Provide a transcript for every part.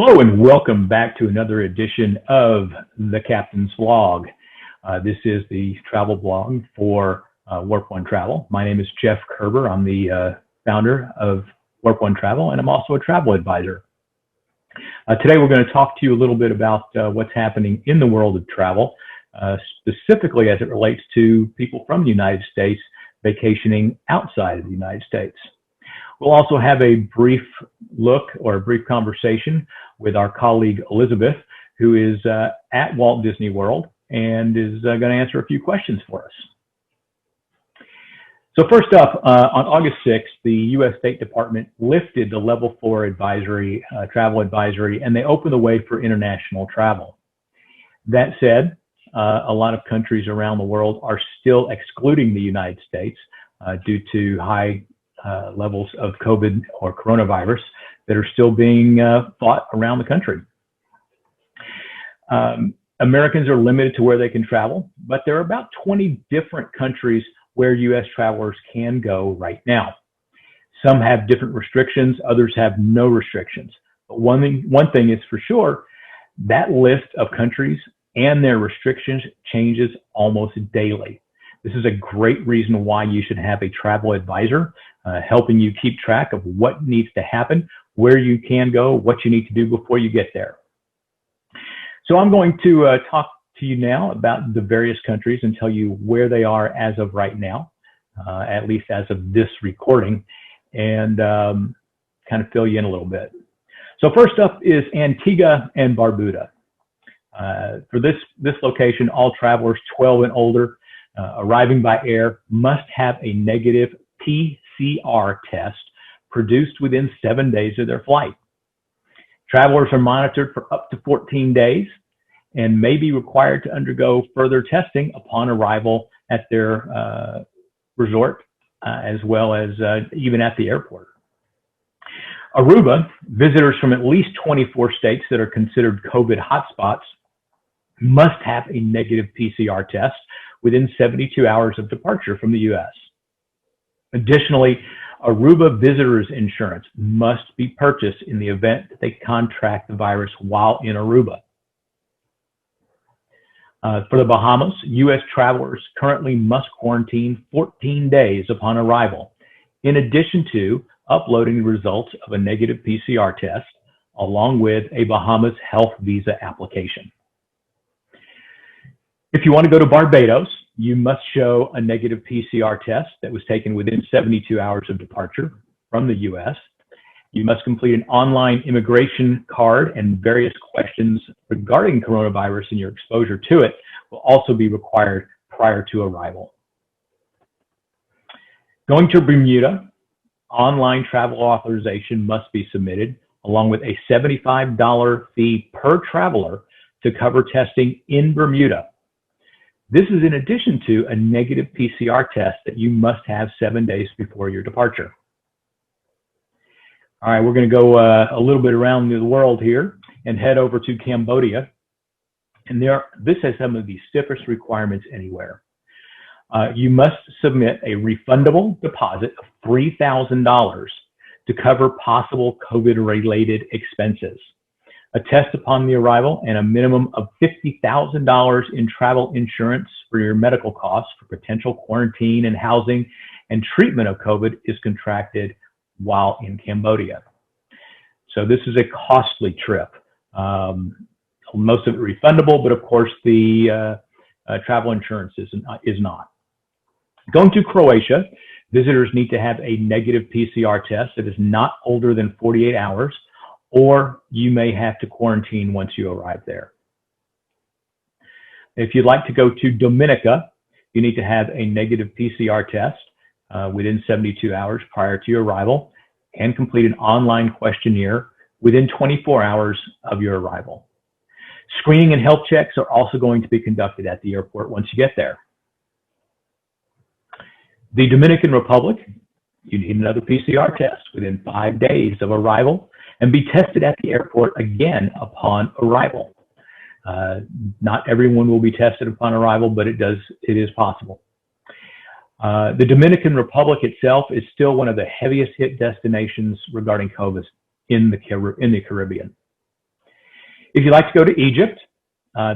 Hello and welcome back to another edition of the Captain's Vlog. This is the travel blog for Warp One Travel. My name is Jeff Kerber. I'm the founder of Warp One Travel, and I'm also a travel advisor. Today we're going to talk to you a little bit about what's happening in the world of travel, specifically as it relates to people from the United States vacationing outside of the United States. We'll also have a brief look or a brief conversation with our colleague Elizabeth, who is at Walt Disney World and is going to answer a few questions for us. So first up, on August 6th, the U.S. State Department lifted the Level 4 advisory, travel advisory, and they opened the way for international travel. That said, a lot of countries around the world are still excluding the United States due to high levels of COVID or coronavirus that are still being fought around the country. Americans are limited to where they can travel, but there are about 20 different countries where U.S. travelers can go right now. Some have different restrictions, others have no restrictions. But one thing is for sure, that list of countries and their restrictions changes almost daily. This is a great reason why you should have a travel advisor helping you keep track of what needs to happen, where you can go, what you need to do before you get there. So I'm going to talk to you now about the various countries and tell you where they are as of right now, at least as of this recording, and kind of fill you in a little bit. So first up is Antigua and Barbuda. For this location, all travelers 12 and older arriving by air must have a negative PCR test produced within 7 days of their flight. Travelers are monitored for up to 14 days and may be required to undergo further testing upon arrival at their resort, as well as even at the airport. Aruba, visitors from at least 24 states that are considered COVID hotspots must have a negative PCR test within 72 hours of departure from the U.S. Additionally, Aruba visitors insurance must be purchased in the event that they contract the virus while in Aruba. For the Bahamas, U.S. travelers currently must quarantine 14 days upon arrival, in addition to uploading the results of a negative PCR test, along with a Bahamas health visa application. If you want to go to Barbados, you must show a negative PCR test that was taken within 72 hours of departure from the U.S. You must complete an online immigration card, and various questions regarding coronavirus and your exposure to it will also be required prior to arrival. Going to Bermuda, online travel authorization must be submitted, along with a $75 fee per traveler to cover testing in Bermuda. This is in addition to a negative PCR test that you must have 7 days before your departure. All right, we're going to go a little bit around the world here and head over to Cambodia. And this has some of the stiffest requirements anywhere. You must submit a refundable deposit of $3,000 to cover possible COVID-related expenses, a test upon the arrival, and a minimum of $50,000 in travel insurance for your medical costs for potential quarantine and housing and treatment of COVID is contracted while in Cambodia. So this is a costly trip. Most of it refundable, but of course the travel insurance is not. Going to Croatia, visitors need to have a negative PCR test that is not older than 48 hours, or you may have to quarantine once you arrive there. If you'd like to go to Dominica, you need to have a negative PCR test within 72 hours prior to your arrival and complete an online questionnaire within 24 hours of your arrival. Screening and health checks are also going to be conducted at the airport once you get there. The Dominican Republic, you need another PCR test within 5 days of arrival and be tested at the airport again upon arrival. Not everyone will be tested upon arrival, but it is possible. The Dominican Republic itself is still one of the heaviest hit destinations regarding COVID in the Caribbean. If you like to go to Egypt,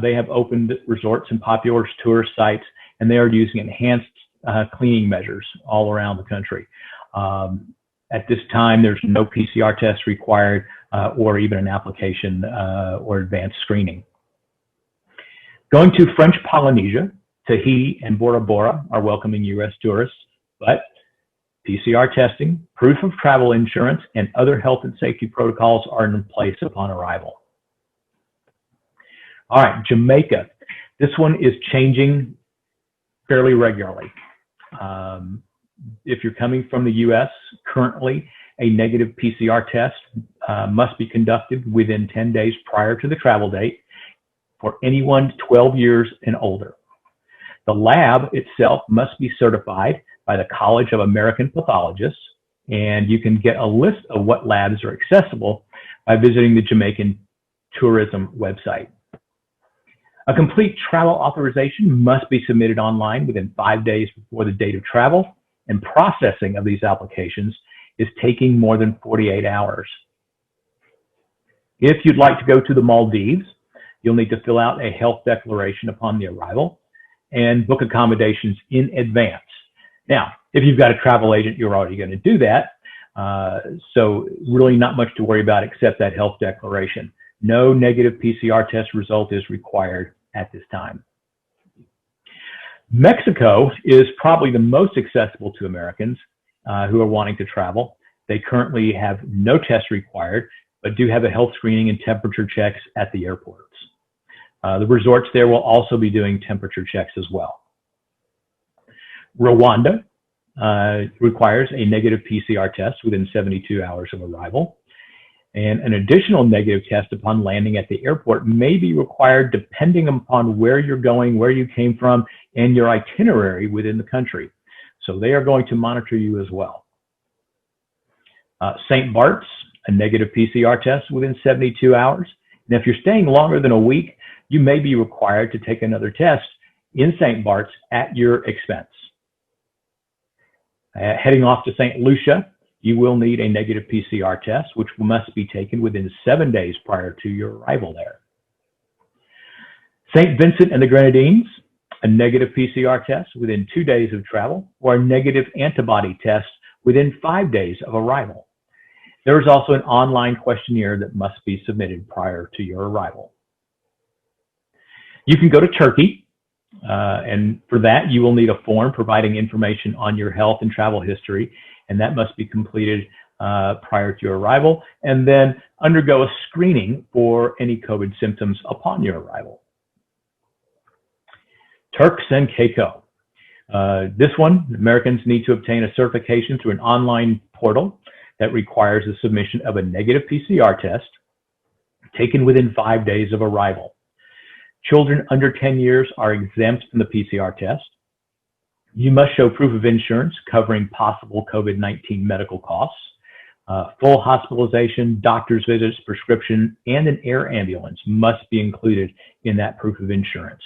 they have opened resorts and popular tourist sites, and they are using enhanced cleaning measures all around the country. At this time, there's no PCR test required or even an application or advanced screening. Going to French Polynesia, Tahiti and Bora Bora are welcoming U.S. tourists, but PCR testing, proof of travel insurance, and other health and safety protocols are in place upon arrival. All right, Jamaica. This one is changing fairly regularly. If you're coming from the U.S., currently a negative PCR test must be conducted within 10 days prior to the travel date for anyone 12 years and older. The lab itself must be certified by the College of American Pathologists, and you can get a list of what labs are accessible by visiting the Jamaican tourism website. A complete travel authorization must be submitted online within 5 days before the date of travel, and processing of these applications is taking more than 48 hours. If you'd like to go to the Maldives, you'll need to fill out a health declaration upon the arrival and book accommodations in advance. Now, if you've got a travel agent, you're already going to do that. So really not much to worry about except that health declaration. No negative PCR test result is required at this time. Mexico is probably the most accessible to Americans who are wanting to travel. They currently have no tests required, but do have a health screening and temperature checks at the airports. The resorts there will also be doing temperature checks as well. Rwanda requires a negative PCR test within 72 hours of arrival. And an additional negative test upon landing at the airport may be required depending upon where you're going, where you came from, and your itinerary within the country. So they are going to monitor you as well. St. Bart's, a negative PCR test within 72 hours. And if you're staying longer than a week, you may be required to take another test in St. Bart's at your expense. Heading off to St. Lucia, you will need a negative PCR test, which must be taken within 7 days prior to your arrival there. St. Vincent and the Grenadines, a negative PCR test within 2 days of travel, or a negative antibody test within 5 days of arrival. There is also an online questionnaire that must be submitted prior to your arrival. You can go to Turkey, and for that you will need a form providing information on your health and travel history, and that must be completed prior to your arrival, and then undergo a screening for any COVID symptoms upon your arrival. Turks and Caicos. This one, Americans need to obtain a certification through an online portal that requires the submission of a negative PCR test taken within 5 days of arrival. Children under 10 years are exempt from the PCR test. You must show proof of insurance covering possible COVID-19 medical costs, full hospitalization, doctor's visits, prescription, and an air ambulance must be included in that proof of insurance.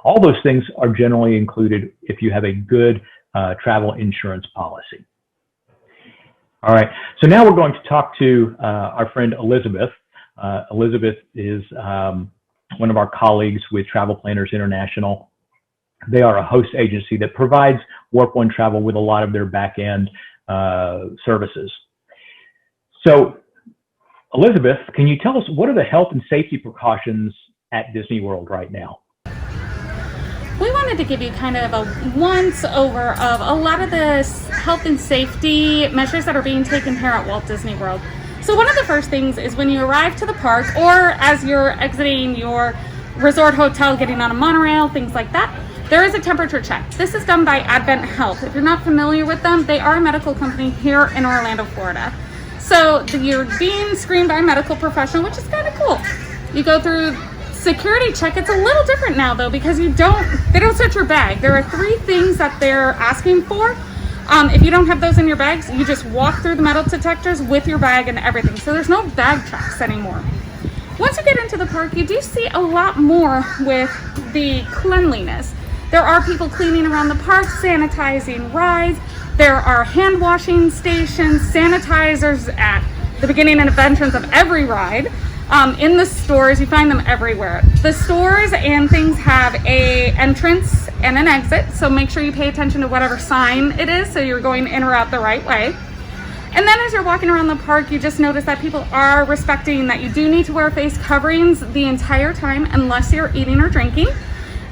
All those things are generally included if you have a good travel insurance policy. All right, so now we're going to talk to our friend Elizabeth. Elizabeth is one of our colleagues with Travel Planners International. They are a host agency that provides Warp One Travel with a lot of their back-end services. So, Elizabeth, can you tell us what are the health and safety precautions at Disney World right now? We wanted to give you kind of a once-over of a lot of the health and safety measures that are being taken here at Walt Disney World. So one of the first things is when you arrive to the park, or as you're exiting your resort hotel, getting on a monorail, things like that, there is a temperature check. This is done by Advent Health. If you're not familiar with them, they are a medical company here in Orlando, Florida. So you're being screened by a medical professional, which is kind of cool. You go through security check. It's a little different now though, because they don't search your bag. There are 3 things that they're asking for. If you don't have those in your bags, you just walk through the metal detectors with your bag and everything. So there's no bag checks anymore. Once you get into the park, you do see a lot more with the cleanliness. There are people cleaning around the park, sanitizing rides. There are hand washing stations, sanitizers at the beginning and entrance of every ride. In the stores, you find them everywhere. The stores and things have a entrance and an exit, so make sure you pay attention to whatever sign it is so you're going in or out the right way. And then as you're walking around the park, you just notice that people are respecting that you do need to wear face coverings the entire time unless you're eating or drinking.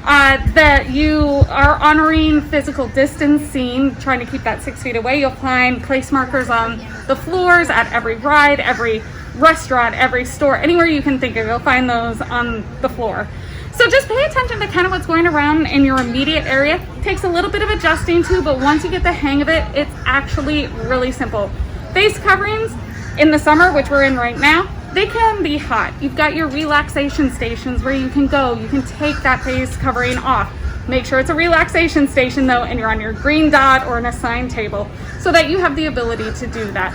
That you are honoring physical distancing, trying to keep that 6 feet away. You'll find place markers on the floors at every ride, every restaurant, every store, anywhere you can think of, you'll find those on the floor. So just pay attention to kind of what's going around in your immediate area. It takes a little bit of adjusting to, but once you get the hang of it, it's actually really simple. Face coverings in the summer, which we're in right now, they can be hot. You've got your relaxation stations where you can go, you can take that face covering off. Make sure it's a relaxation station though, and you're on your green dot or an assigned table so that you have the ability to do that.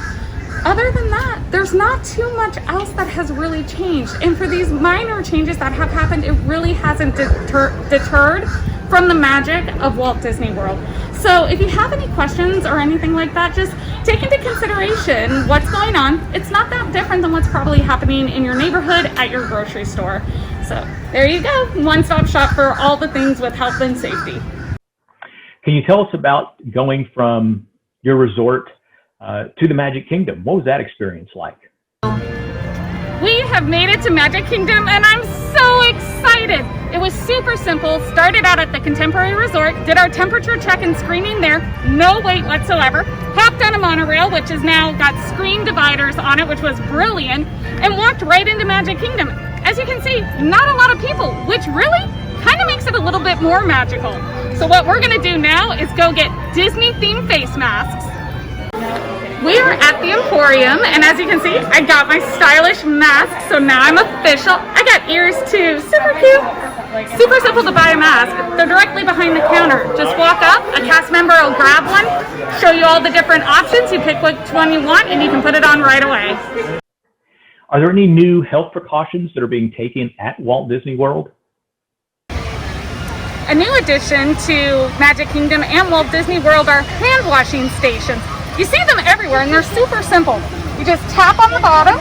Other than that, there's not too much else that has really changed. And for these minor changes that have happened, it really hasn't deterred from the magic of Walt Disney World. So if you have any questions or anything like that, just take into consideration what's going on. It's not that different than what's probably happening in your neighborhood at your grocery store. So there you go, one-stop shop for all the things with health and safety. Can you tell us about going from your resort to the Magic Kingdom? What was that experience like? We have made it to Magic Kingdom and I'm so excited. It was super simple. Started out at the Contemporary Resort, did our temperature check and screening there, no wait whatsoever. Hopped on a monorail, which has now got screen dividers on it, which was brilliant, and walked right into Magic Kingdom. As you can see, not a lot of people, which really kind of makes it a little bit more magical. So what we're gonna do now is go get Disney themed face masks. We are at the Emporium, and as you can see, I got my stylish mask, so now I'm official. I got ears too, super cute. Super simple to buy a mask. They're directly behind the counter. Just walk up, a cast member will grab one, show you all the different options, you pick which one you want, and you can put it on right away. Are there any new health precautions that are being taken at Walt Disney World? A new addition to Magic Kingdom and Walt Disney World are hand washing stations. You see them everywhere and they're super simple. You just tap on the bottom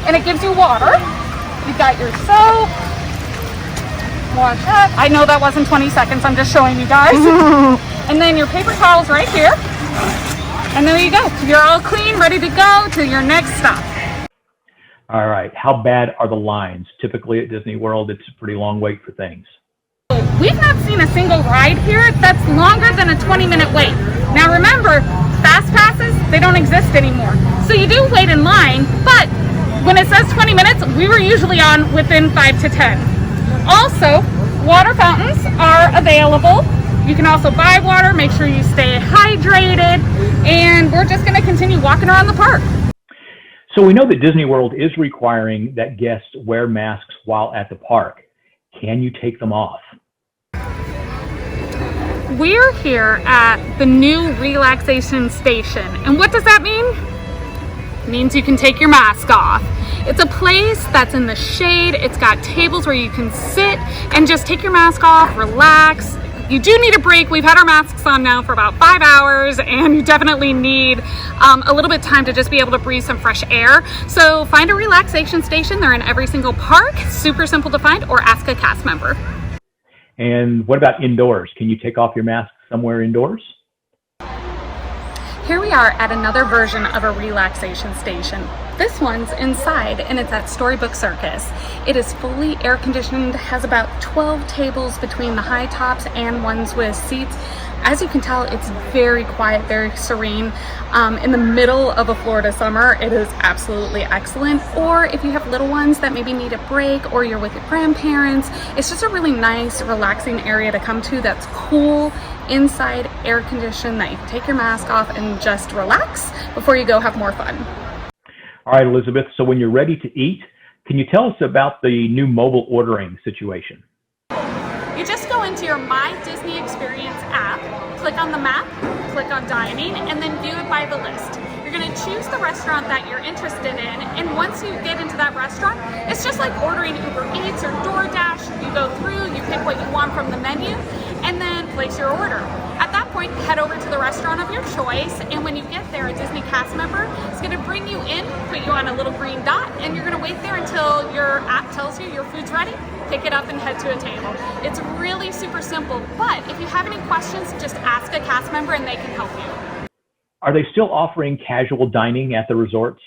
and it gives you water. You've got your soap. Wash up. I know that wasn't 20 seconds, I'm just showing you guys. And then your paper towels right here. And there you go. You're all clean, ready to go to your next stop. All right, how bad are the lines? Typically at Disney World, it's a pretty long wait for things. We've not seen a single ride here that's longer than a 20-minute wait. Now remember, fast passes, they don't exist anymore. So you do wait in line, but when it says 20 minutes, we were usually on within 5 to 10. Also, water fountains are available. You can also buy water, make sure you stay hydrated, and we're just gonna continue walking around the park. So we know that Disney World is requiring that guests wear masks while at the park. Can you take them off? We're here at the new Relaxation Station. And what does that mean? It means you can take your mask off. It's a place that's in the shade. It's got tables where you can sit and just take your mask off, relax. You do need a break. We've had our masks on now for about 5 hours, and you definitely need a little bit of time to just be able to breathe some fresh air. So find a relaxation station. They're in every single park. Super simple to find, or ask a cast member. And what about indoors? Can you take off your mask somewhere indoors? Here we are at another version of a relaxation station. This one's inside and it's at Storybook Circus. It is fully air conditioned, has about 12 tables between the high tops and ones with seats. As you can tell, it's very quiet, very serene. In the middle of a Florida summer, it is absolutely excellent. Or if you have little ones that maybe need a break, or you're with your grandparents, it's just a really nice, relaxing area to come to that's cool, inside, air conditioned, that you can take your mask off and just relax before you go have more fun. All right, Elizabeth, so when you're ready to eat, can you tell us about the new mobile ordering situation? You just go into your My Disney Experience app, click on the map, click on dining, and then view it by the list. You're going to choose the restaurant that you're interested in, and once you get into that restaurant, it's just like ordering Uber Eats or DoorDash. You go through, you pick what you want from the menu, and then place your order. At that point, point, head over to the restaurant of your choice, and when you get there, a Disney cast member is going to bring you in, put you on a little green dot, and you're going to wait there until your app tells you your food's ready, pick it up and head to a table. It's really super simple, but if you have any questions, just ask a cast member and they can help you. Are they still offering casual dining at the resorts?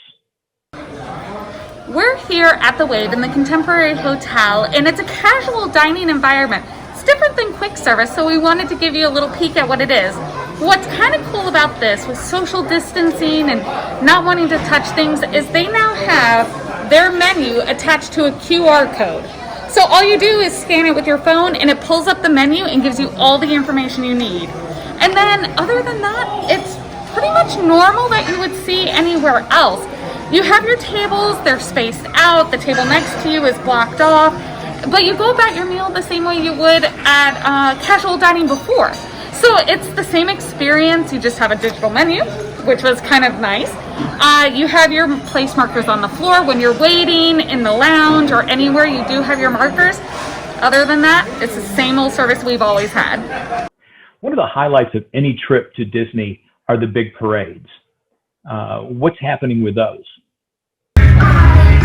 We're here at the Wave in the Contemporary Hotel, and it's a casual dining environment. It's different than quick service, so we wanted to give you a little peek at what it is. What's kind of cool about this with social distancing and not wanting to touch things is they now have their menu attached to a QR code. So all you do is scan it with your phone and it pulls up the menu and gives you all the information you need. And then other than that, it's pretty much normal that you would see anywhere else. You have your tables, they're spaced out, the table next to you is blocked off, but you go about your meal the same way you would at casual dining before. So it's the same experience, you just have a digital menu, which was kind of nice. You have your place markers on the floor when you're waiting in the lounge or anywhere, you do have your markers. Other than that, it's the same old service we've always had. One of the highlights of any trip to Disney are the big parades. What's happening with those?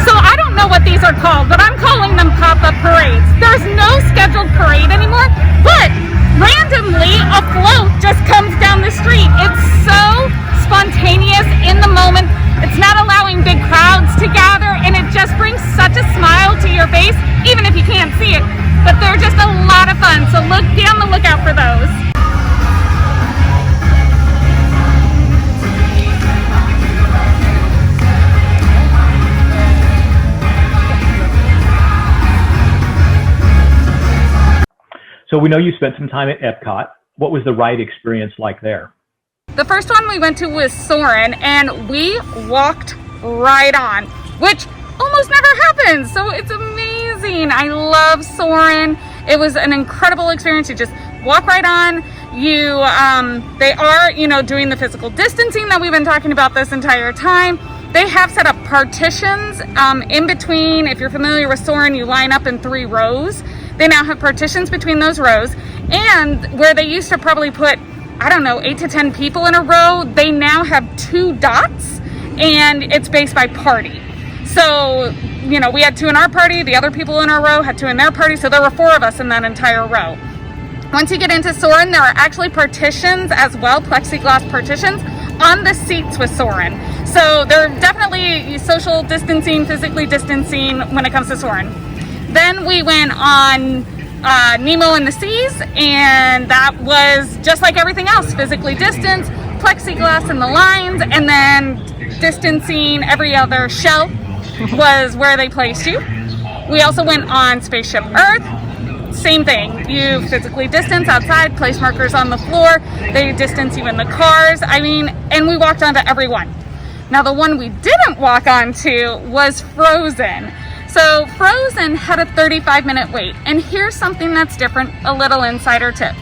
So I don't know what these are called, but I'm calling them pop-up parades. There's no scheduled parade anymore, but randomly a float just comes down the street. It's so spontaneous in the moment. It's not allowing big crowds to gather, and it just brings such a smile to your face, even if you can't see it. But they're just a lot of fun, so be on the lookout for those. So we know you spent some time at Epcot. What was the ride experience like there? The first one we went to was Soarin', and we walked right on, which almost never happens. So it's amazing. I love Soarin'. It was an incredible experience. You just walk right on. They are, doing the physical distancing that we've been talking about this entire time. They have set up partitions in between. If you're familiar with Soarin', you line up in 3 rows. They now have partitions between those rows, and where they used to probably put, 8 to 10 people in a row, they now have 2 dots, and it's based by party. So, we had 2 in our party, the other people in our row had 2 in their party, so there were 4 of us in that entire row. Once you get into Soarin', there are actually partitions as well, plexiglass partitions, on the seats with Soarin'. So they're definitely social distancing, physically distancing when it comes to Soarin'. Then we went on Nemo in the Seas, and that was just like everything else, physically distanced, plexiglass in the lines, and then distancing every other shell was where they placed you. We also went on Spaceship Earth, same thing. You physically distance outside, place markers on the floor, they distance you in the cars, and we walked onto every one. Now the one we didn't walk onto was Frozen. So Frozen had a 35-minute wait, and here's something that's different, a little insider tip.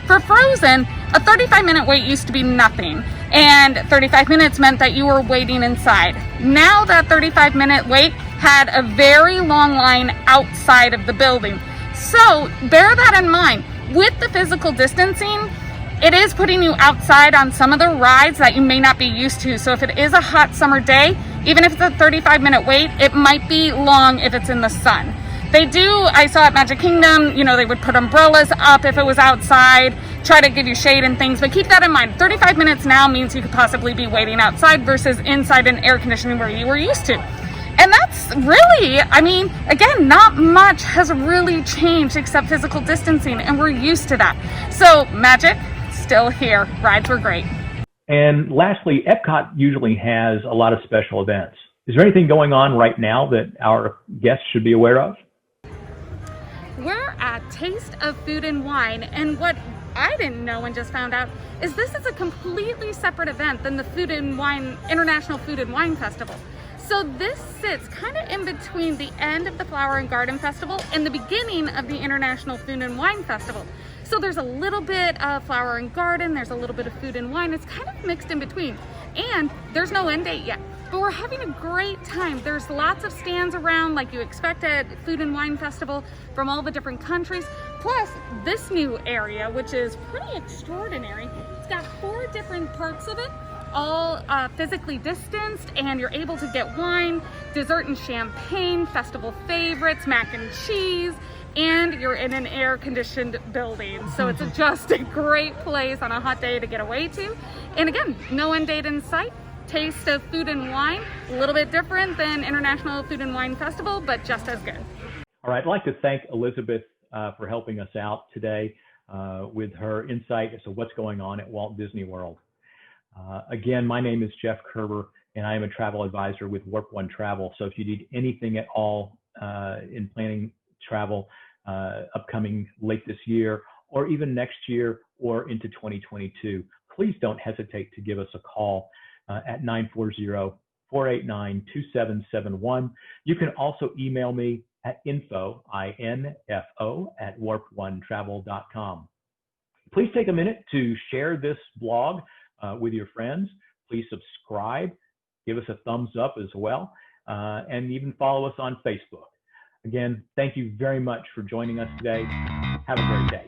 For Frozen, a 35-minute wait used to be nothing, and 35 minutes meant that you were waiting inside. Now that 35-minute wait had a very long line outside of the building. So bear that in mind. With the physical distancing, it is putting you outside on some of the rides that you may not be used to. So if it is a hot summer day, even if it's a 35-minute wait, it might be long if it's in the sun. I saw at Magic Kingdom, they would put umbrellas up if it was outside, try to give you shade and things, but keep that in mind. 35 minutes now means you could possibly be waiting outside versus inside in air conditioning where you were used to. And that's really, again, not much has really changed except physical distancing, and we're used to that. So Magic, still here. Rides were great. And lastly, Epcot usually has a lot of special events. Is there anything going on right now that our guests should be aware of? We're at Taste of Food and Wine, and what I didn't know and just found out is this is a completely separate event than the International Food and Wine Festival. So this sits kind of in between the end of the Flower and Garden Festival and the beginning of the International Food and Wine Festival. So there's a little bit of flower and garden, there's a little bit of food and wine, it's kind of mixed in between. And there's no end date yet, but we're having a great time. There's lots of stands around like you expect at Food and Wine Festival from all the different countries. Plus, this new area, which is pretty extraordinary, it's got 4 different parts of it, all physically distanced, and you're able to get wine, dessert and champagne, festival favorites, mac and cheese, and you're in an air-conditioned building. So it's just a great place on a hot day to get away to. And again, no end date in sight. Taste of food and wine, a little bit different than International Food and Wine Festival, but just as good. All right, I'd like to thank Elizabeth for helping us out today with her insight as to what's going on at Walt Disney World. Again, my name is Jeff Kerber, and I am a travel advisor with Warp One Travel. So if you need anything at all in planning travel upcoming late this year, or even next year, or into 2022, please don't hesitate to give us a call at 940-489-2771. You can also email me at info, at warponetravel.com. Please take a minute to share this blog with your friends. Please subscribe, give us a thumbs up as well, and even follow us on Facebook. Again, thank you very much for joining us today. Have a great day.